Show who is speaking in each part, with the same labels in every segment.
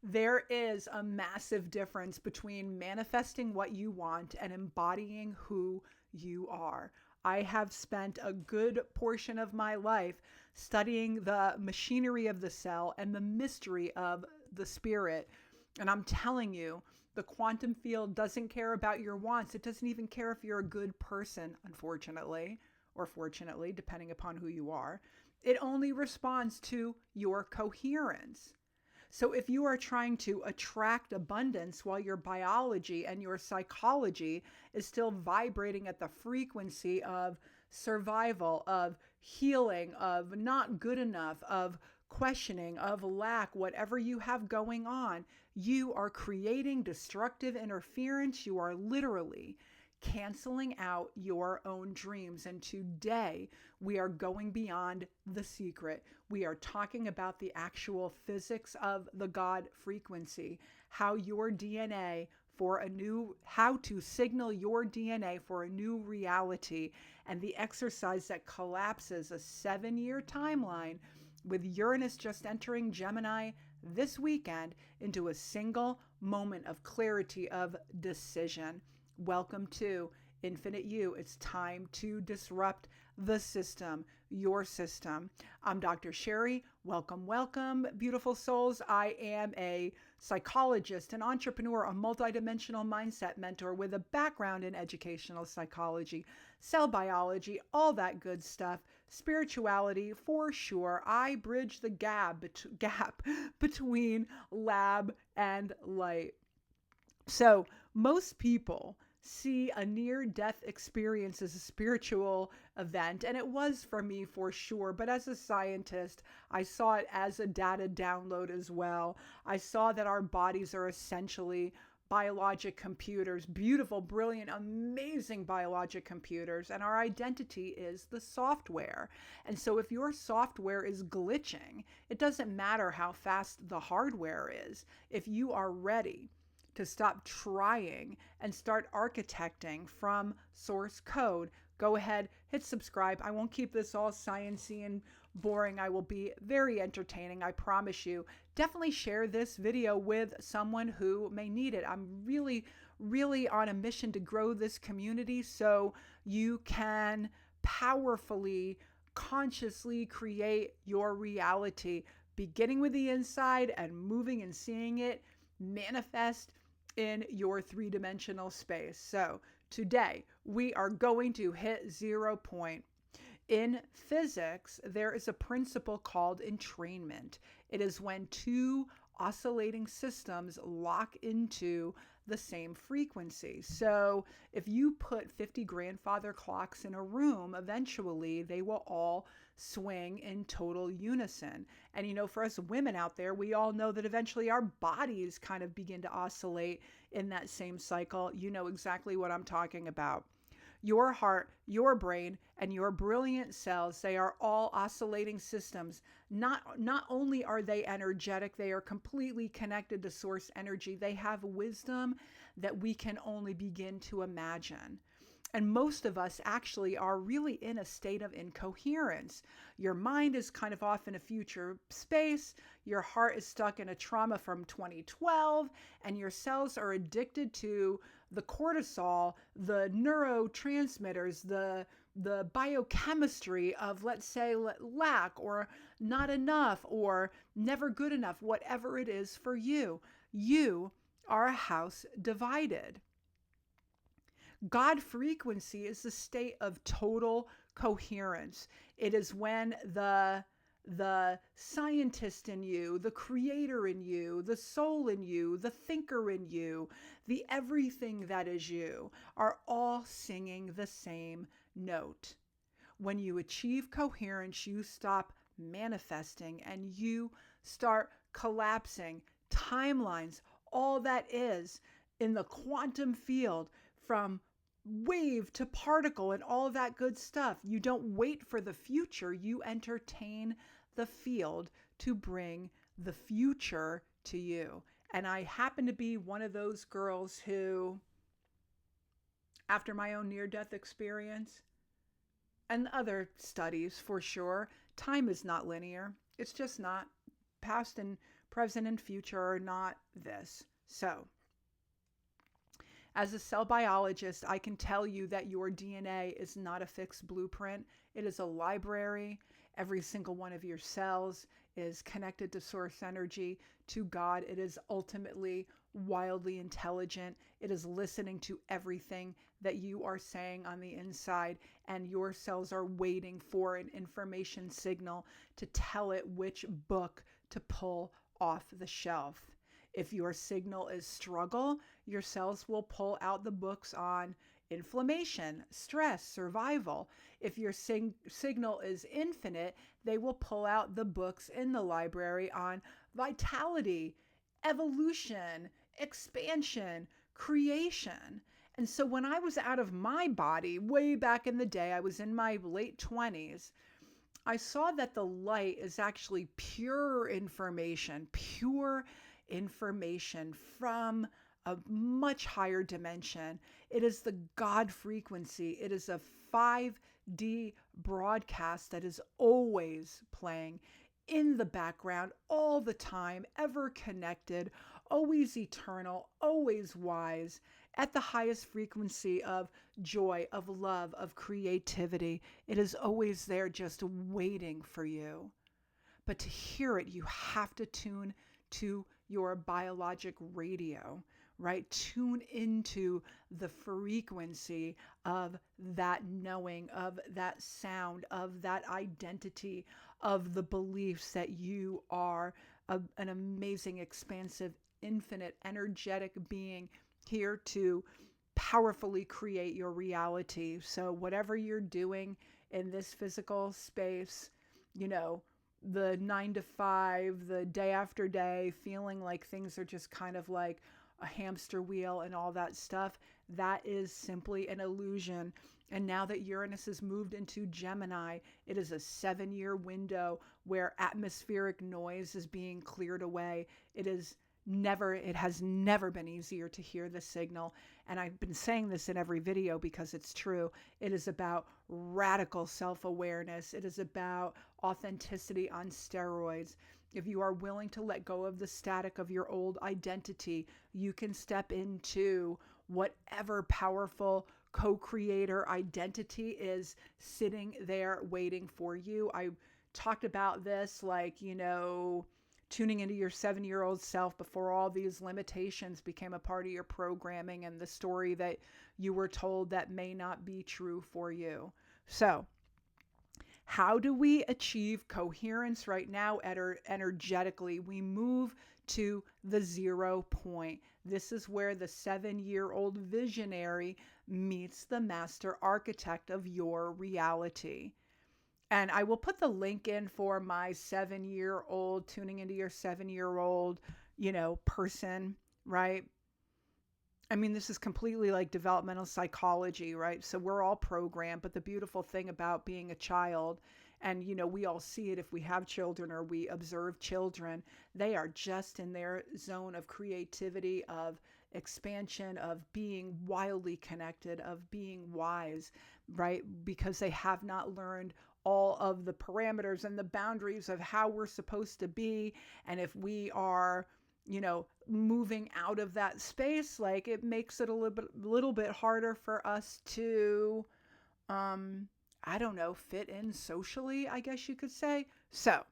Speaker 1: There is a massive difference between manifesting what you want and embodying who you are. I have spent a good portion of my life studying the machinery of the cell and the mystery of the spirit. And I'm telling you, the quantum field doesn't care about your wants. It doesn't even care if you're a good person, unfortunately, or fortunately, depending upon who you are. It only responds to your coherence. So if you are trying to attract abundance while your biology and your psychology is still vibrating at the frequency of survival, of healing, of not good enough, of questioning, of lack, whatever you have going on, you are creating destructive interference. You are literally canceling out your own dreams. And today we are going beyond the secret. We are talking about the actual physics of the God frequency, how your DNA for a new, how to signal your DNA for a new reality, and the exercise that collapses a 7-year timeline with Uranus just entering Gemini this weekend into a single moment of clarity of decision. Welcome to Infinite You. It's time to disrupt the system, your system. I'm Dr. Sheri. Welcome, welcome, beautiful souls. I am a psychologist, an entrepreneur, a multidimensional mindset mentor with a background in educational psychology, cell biology, all that good stuff, spirituality for sure. I bridge the gap between lab and light. So most people see a near-death experience as a spiritual event, and it was for me for sure. But as a scientist, I saw it as a data download as well. I saw that our bodies are essentially biologic computers, beautiful, brilliant, amazing biologic computers, and our identity is the software. And so if your software is glitching, it doesn't matter how fast the hardware is. If you are ready to stop trying and start architecting from source code, go ahead, hit subscribe. I won't keep this all sciencey and boring. I will be very entertaining, I promise you. Definitely share this video with someone who may need it. I'm really on a mission to grow this community so you can powerfully, consciously create your reality, beginning with the inside and moving and seeing it manifest in your three-dimensional space. So today we are going to hit 0 point. In physics, there is a principle called entrainment. It is when two oscillating systems lock into the same frequency. So if you put 50 grandfather clocks in a room, eventually they will all swing in total unison. And for us women out there, we all know that eventually our bodies kind of begin to oscillate in that same cycle. You know exactly what I'm talking about. Your heart, your brain, and your brilliant cells, they are all oscillating systems. Not only are they energetic, they are completely connected to source energy. They have wisdom that we can only begin to imagine. And most of us actually are really in a state of incoherence. Your mind is kind of off in a future space. Your heart is stuck in a trauma from 2012, and your cells are addicted to the cortisol, the neurotransmitters, the biochemistry of, let's say, lack or not enough or never good enough, whatever it is for you. You are a house divided. God frequency is the state of total coherence. It is when the scientist in you, the creator in you, the soul in you, the thinker in you, the everything that is you are all singing the same note. When you achieve coherence, you stop manifesting and you start collapsing timelines, all that is in the quantum field, from wave to particle and all that good stuff. You don't wait for the future. You entertain the field to bring the future to you. And I happen to be one of those girls who, after my own near-death experience and other studies for sure, time is not linear. It's just not. Past and present and future are not this. So, as a cell biologist, I can tell you that your DNA is not a fixed blueprint. It is a library. Every single one of your cells is connected to source energy, to God. It is ultimately wildly intelligent. It is listening to everything that you are saying on the inside, and your cells are waiting for an information signal to tell it which book to pull off the shelf. If your signal is struggle, your cells will pull out the books on inflammation, stress, survival. If your signal is infinite, they will pull out the books in the library on vitality, evolution, expansion, creation. And so when I was out of my body, way back in the day, I was in my late 20s, I saw that the light is actually pure information from a much higher dimension. It is the God frequency. It is a 5D broadcast that is always playing in the background all the time, ever connected, always eternal, always wise, at the highest frequency of joy, of love, of creativity. It is always there just waiting for you. But to hear it, you have to tune to your biologic radio, right? Tune into the frequency of that knowing, of that sound, of that identity, of the beliefs that you are an amazing, expansive, infinite, energetic being here to powerfully create your reality. So whatever you're doing in this physical space, the 9 to 5, the day after day, feeling like things are just kind of like a hamster wheel and all that stuff, that is simply an illusion. And now that Uranus has moved into Gemini, it is a 7-year window where atmospheric noise is being cleared away. It has never been easier to hear the signal. And I've been saying this in every video because it's true. It is about radical self-awareness. It is about authenticity on steroids. If you are willing to let go of the static of your old identity, you can step into whatever powerful co-creator identity is sitting there waiting for you. I talked about this, tuning into your 7-year-old self before all these limitations became a part of your programming and the story that you were told that may not be true for you. So, how do we achieve coherence right now energetically? We move to the 0 point. This is where the 7-year-old visionary meets the master architect of your reality. And I will put the link in for my 7-year-old, tuning into your 7-year-old, person, right? I mean, this is completely like developmental psychology, right? So we're all programmed, but the beautiful thing about being a child, and we all see it if we have children or we observe children, they are just in their zone of creativity, of expansion, of being wildly connected, of being wise, right? Because they have not learned all of the parameters and the boundaries of how we're supposed to be. And if we are, moving out of that space, like, it makes it a little bit harder for us to, fit in socially, I guess you could say. So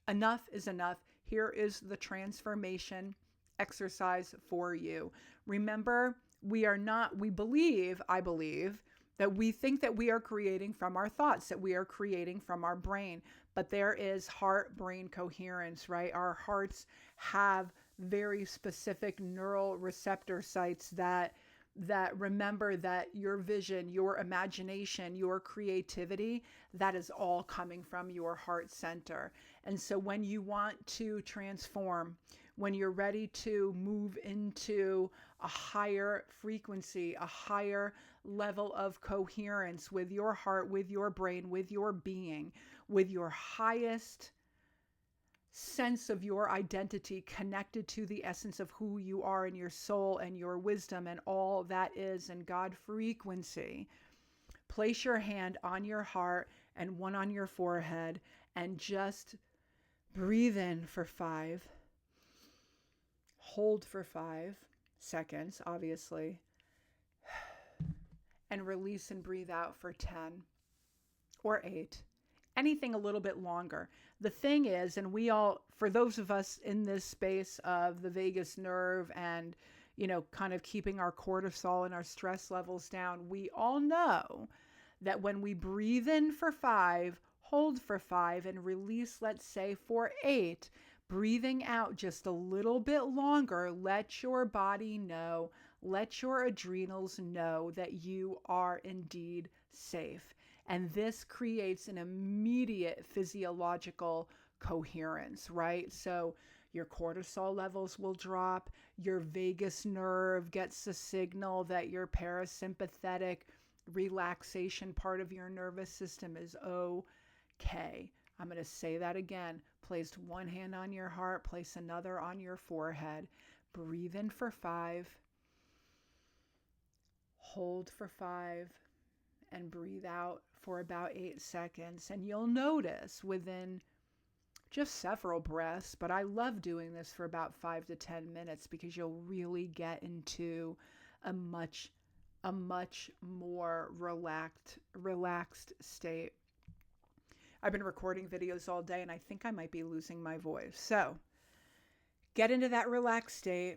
Speaker 1: enough is enough. Here is the transformation exercise for you. Remember, I believe, that we think that we are creating from our thoughts, that we are creating from our brain, but there is heart-brain coherence, right? Our hearts have very specific neural receptor sites that remember that your vision, your imagination, your creativity, that is all coming from your heart center. And so when you want to transform, when you're ready to move into a higher frequency, a higher level of coherence with your heart, with your brain, with your being, with your highest sense of your identity connected to the essence of who you are and your soul and your wisdom and all that is in God frequency, place your hand on your heart and one on your forehead and just breathe in for 5, hold for 5 seconds, obviously, and release and breathe out for 10 or 8, anything a little bit longer. The thing is, and we all, for those of us in this space of the vagus nerve and, kind of keeping our cortisol and our stress levels down, we all know that when we breathe in for 5, hold for 5, and release, let's say, for 8, breathing out just a little bit longer, let your body know, let your adrenals know that you are indeed safe. And this creates an immediate physiological coherence, right? So your cortisol levels will drop, your vagus nerve gets a signal that your parasympathetic relaxation part of your nervous system is okay. I'm going to say that again. Place one hand on your heart, place another on your forehead. Breathe in for 5, hold for 5, and breathe out for about 8 seconds. And you'll notice within just several breaths, but I love doing this for about 5 to 10 minutes because you'll really get into a much more relaxed state. I've been recording videos all day and I think I might be losing my voice. So get into that relaxed state.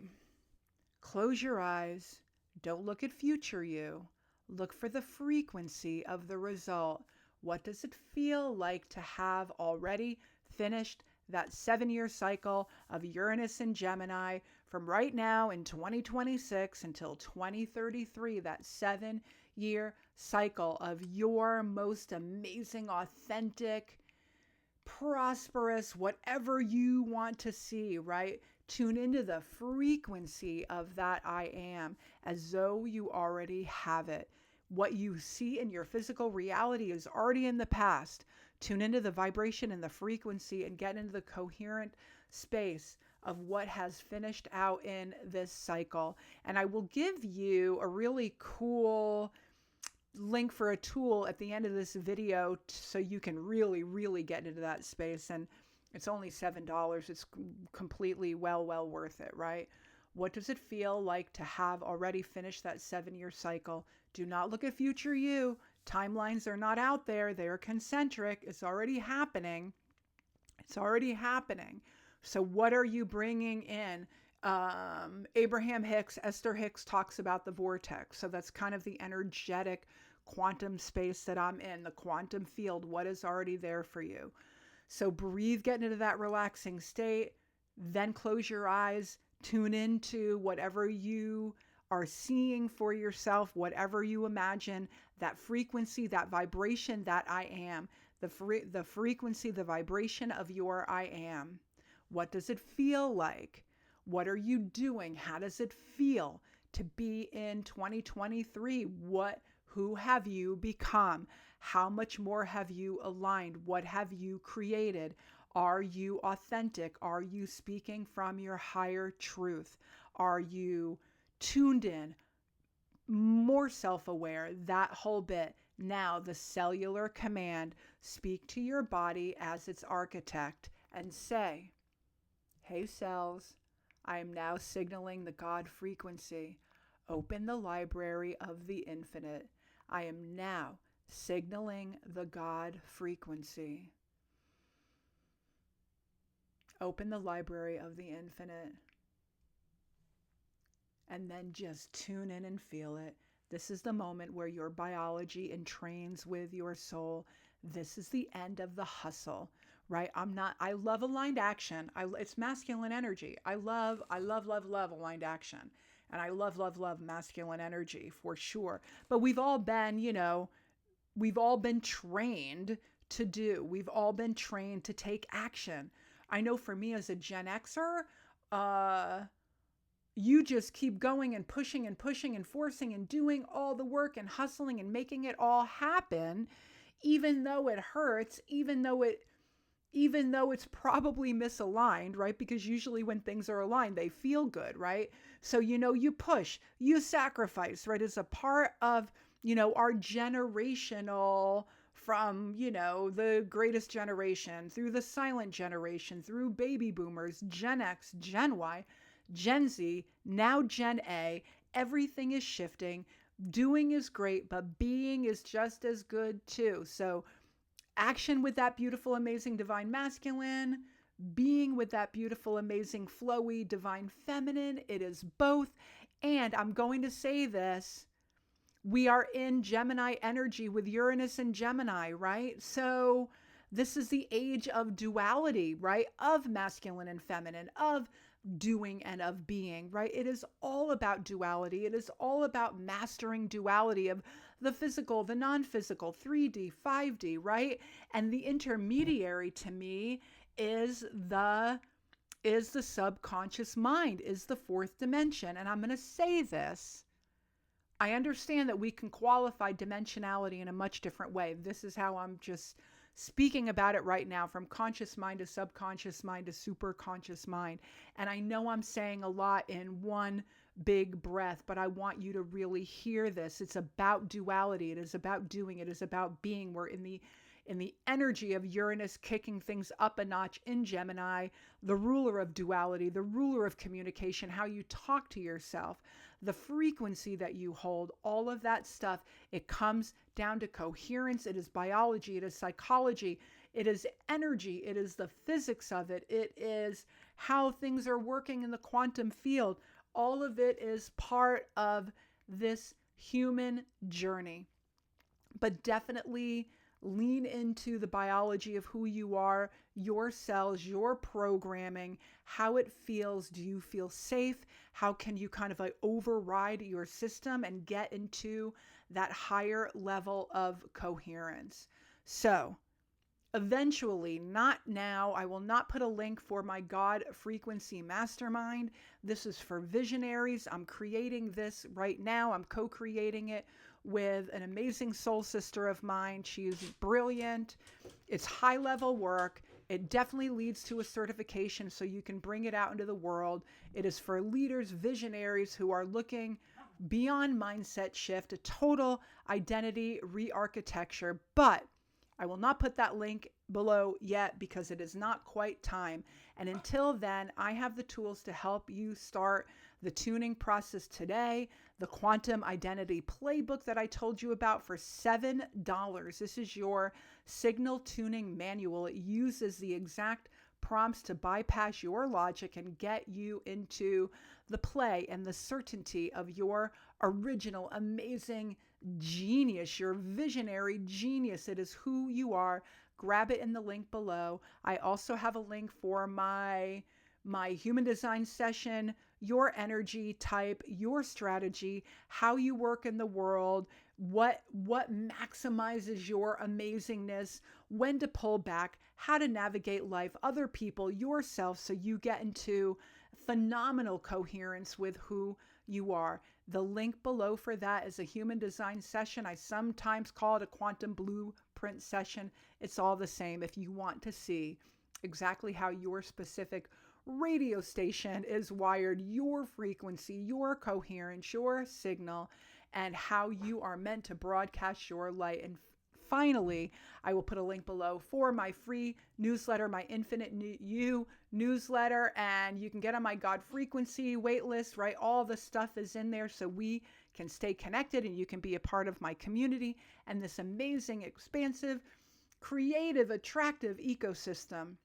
Speaker 1: Close your eyes. Don't look at future you. Look for the frequency of the result. What does it feel like to have already finished that 7-year cycle of Uranus and Gemini from right now in 2026 until 2033, that 7-year cycle of your most amazing, authentic, prosperous, whatever you want to see, right? Tune into the frequency of that I am as though you already have it. What you see in your physical reality is already in the past. Tune into the vibration and the frequency and get into the coherent space of what has finished out in this cycle. And I will give you a really cool link for a tool at the end of this video so you can really get into that space. And it's only $7. It's completely well worth it, right? What does it feel like to have already finished that 7-year cycle? Do not look at future you. Timelines are not out there. They're concentric. It's already happening. It's already happening. So what are you bringing in? Abraham Hicks, Esther Hicks talks about the vortex. So that's kind of the energetic quantum space that I'm in, the quantum field. What is already there for you? So breathe, get into that relaxing state, then close your eyes, tune into whatever you are seeing for yourself, whatever you imagine, that frequency, that vibration that I am, the frequency, the vibration of your I am. What does it feel like? What are you doing? How does it feel to be in 2023? Who have you become? How much more have you aligned? What have you created? Are you authentic? Are you speaking from your higher truth? Are you tuned in, more self-aware, that whole bit? Now the cellular command, speak to your body as its architect and say, hey cells, I am now signaling the God frequency. Open the library of the infinite. I am now signaling the God frequency. Open the library of the infinite. And then just tune in and feel it. This is the moment where your biology entrains with your soul. This is the end of the hustle, right? I love aligned action. It's masculine energy. I love aligned action. And I love masculine energy for sure. But we've all been trained to do. We've all been trained to take action. I know for me as a Gen Xer, you just keep going and pushing and forcing and doing all the work and hustling and making it all happen, even though it hurts, even though it's probably misaligned, right? Because usually when things are aligned, they feel good, right? So, you push, you sacrifice, right? As a part of, our generational, from, the greatest generation through the silent generation, through baby boomers, Gen X, Gen Y. Gen Z, now Gen A. Everything is shifting. Doing is great, but being is just as good too. So action with that beautiful, amazing, divine masculine, being with that beautiful, amazing, flowy, divine feminine. It is both. And I'm going to say this, we are in Gemini energy with Uranus and Gemini, right? So this is the age of duality, right? Of masculine and feminine, of doing and of being, right? It is all about duality. It is all about mastering duality of the physical, the non-physical, 3D, 5D, right? And the intermediary to me is the subconscious mind, is the fourth dimension. And I'm going to say this. I understand that we can qualify dimensionality in a much different way. This is how I'm just speaking about it right now, from conscious mind to subconscious mind to super conscious mind. And I know I'm saying a lot in one big breath, but I want you to really hear this. It's about duality. It is about doing. It is about being. We're in the energy of Uranus kicking things up a notch in Gemini, the ruler of duality, the ruler of communication, how you talk to yourself, the frequency that you hold, all of that stuff. It comes down to coherence. It is biology. It is psychology. It is energy. It is the physics of it. It is how things are working in the quantum field. All of it is part of this human journey. But definitely lean into the biology of who you are, your cells, your programming, how it feels. Do you feel safe? How can you kind of like override your system and get into that higher level of coherence? So eventually, not now, I will not put a link for my God Frequency Mastermind. This is for visionaries. I'm creating this right now. I'm co-creating it with an amazing soul sister of mine. She is brilliant. It's high level work. It definitely leads to a certification so you can bring it out into the world. It is for leaders, visionaries who are looking beyond mindset shift, a total identity re-architecture. But I will not put that link below yet because it is not quite time. And until then, I have the tools to help you start the tuning process today. The Quantum Identity Playbook that I told you about for $7. This is your signal tuning manual. It uses the exact prompts to bypass your logic and get you into the play and the certainty of your original, amazing genius, your visionary genius. It is who you are. Grab it in the link below. I also have a link for my human design session, your energy type, your strategy, how you work in the world, what maximizes your amazingness, when to pull back, how to navigate life, other people, yourself, so you get into phenomenal coherence with who you are. The link below for that is a human design session. I sometimes call it a quantum blueprint session. It's all the same. If you want to see exactly how your specific radio station is wired, your frequency, your coherence, your signal, and how you are meant to broadcast your light. And finally, I will put a link below for my free newsletter, my Infinite You newsletter, and you can get on my God Frequency waitlist, right? All the stuff is in there so we can stay connected and you can be a part of my community and this amazing, expansive, creative, attractive ecosystem.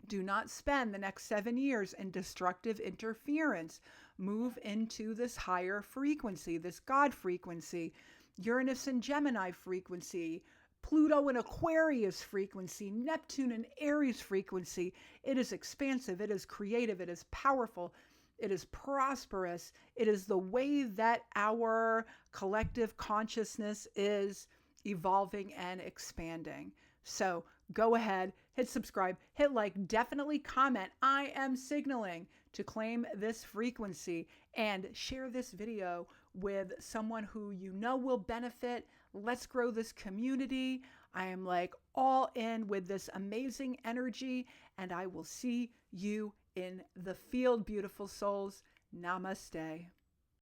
Speaker 1: Do not spend the next 7 years in destructive interference. Move into this higher frequency, this God frequency, Uranus and Gemini frequency, Pluto and Aquarius frequency, Neptune and Aries frequency. It is expansive. It is creative. It is powerful. It is prosperous. It is the way that our collective consciousness is evolving and expanding. So go ahead, hit subscribe, hit like, definitely comment. I am signaling to claim this frequency, and share this video with someone who you know will benefit. Let's grow this community. I am like all in with this amazing energy, and I will see you in the field, beautiful souls. Namaste.